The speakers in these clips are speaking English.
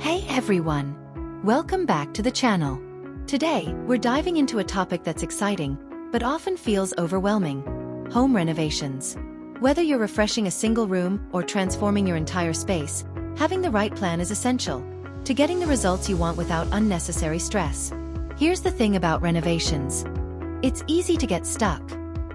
Hey everyone! Welcome back to the channel. Today, we're diving into a topic that's exciting, but often feels overwhelming: home renovations. Whether you're refreshing a single room or transforming your entire space, having the right plan is essential to getting the results you want without unnecessary stress. Here's the thing about renovations. It's easy to get stuck.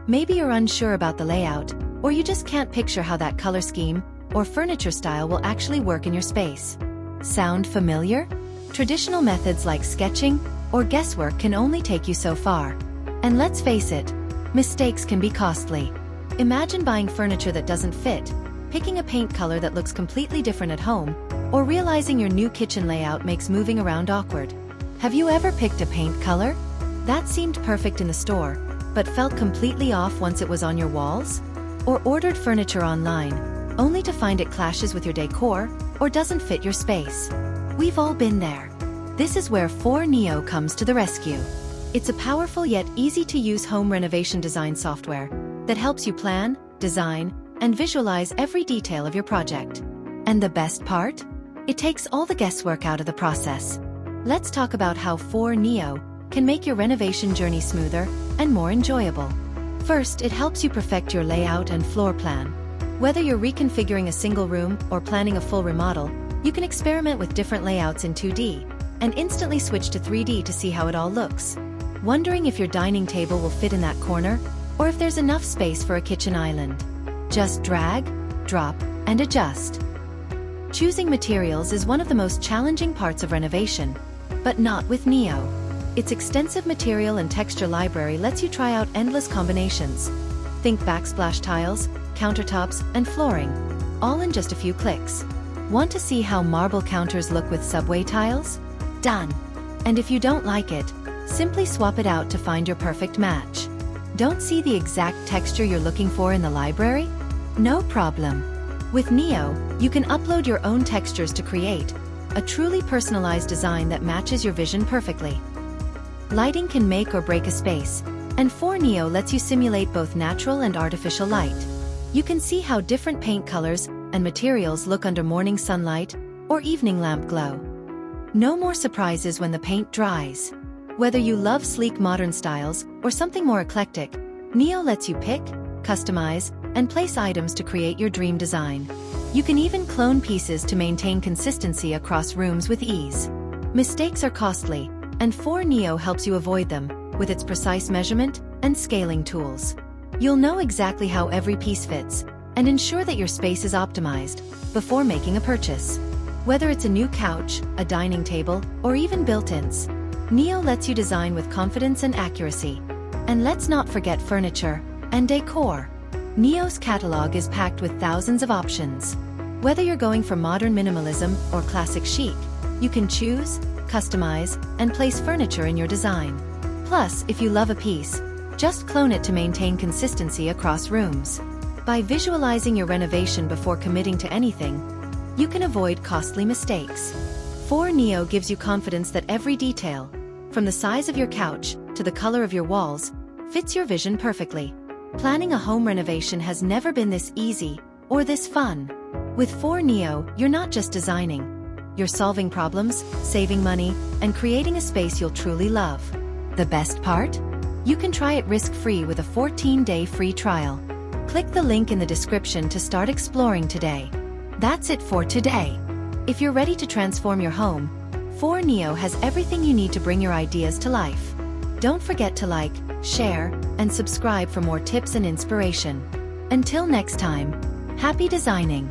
Maybe you're unsure about the layout, or you just can't picture how that color scheme or furniture style will actually work in your space. Sound familiar? Traditional methods like sketching or guesswork can only take you so far. And let's face it, mistakes can be costly. Imagine buying furniture that doesn't fit, picking a paint color that looks completely different at home, or realizing your new kitchen layout makes moving around awkward. Have you ever picked a paint color that seemed perfect in the store, but felt completely off once it was on your walls? Or ordered furniture online, only to find it clashes with your decor or doesn't fit your space? We've all been there. This is where Foyr Neo comes to the rescue. It's a powerful yet easy-to-use home renovation design software that helps you plan, design, and visualize every detail of your project. And the best part? It takes all the guesswork out of the process. Let's talk about how Foyr Neo can make your renovation journey smoother and more enjoyable. First, it helps you perfect your layout and floor plan. Whether you're reconfiguring a single room or planning a full remodel, you can experiment with different layouts in 2D and instantly switch to 3D to see how it all looks. Wondering if your dining table will fit in that corner, or if there's enough space for a kitchen island? Just drag, drop, and adjust. Choosing materials is one of the most challenging parts of renovation, but not with Neo. Its extensive material and texture library lets you try out endless combinations. Think backsplash tiles, countertops, and flooring, all in just a few clicks. Want to see how marble counters look with subway tiles? Done! And if you don't like it, simply swap it out to find your perfect match. Don't see the exact texture you're looking for in the library? No problem. With Neo, you can upload your own textures to create a truly personalized design that matches your vision perfectly. Lighting can make or break a space, and Foyr Neo lets you simulate both natural and artificial light. You can see how different paint colors and materials look under morning sunlight or evening lamp glow. No more surprises when the paint dries. Whether you love sleek modern styles or something more eclectic, Neo lets you pick, customize, and place items to create your dream design. You can even clone pieces to maintain consistency across rooms with ease. Mistakes are costly, and Foyr Neo helps you avoid them with its precise measurement and scaling tools. You'll know exactly how every piece fits and ensure that your space is optimized before making a purchase. Whether it's a new couch, a dining table, or even built-ins, Neo lets you design with confidence and accuracy. And let's not forget furniture and decor. Neo's catalog is packed with thousands of options. Whether you're going for modern minimalism or classic chic, you can choose, customize, and place furniture in your design. Plus, if you love a piece, just clone it to maintain consistency across rooms. By visualizing your renovation before committing to anything, you can avoid costly mistakes. Foyr Neo gives you confidence that every detail, from the size of your couch to the color of your walls, fits your vision perfectly. Planning a home renovation has never been this easy or this fun. With Foyr Neo, you're not just designing. You're solving problems, saving money, and creating a space you'll truly love. The best part? You can try it risk-free with a 14-day free trial. Click the link in the description to start exploring today. That's it for today. If you're ready to transform your home, Foyr Neo has everything you need to bring your ideas to life. Don't forget to like, share, and subscribe for more tips and inspiration. Until next time, happy designing!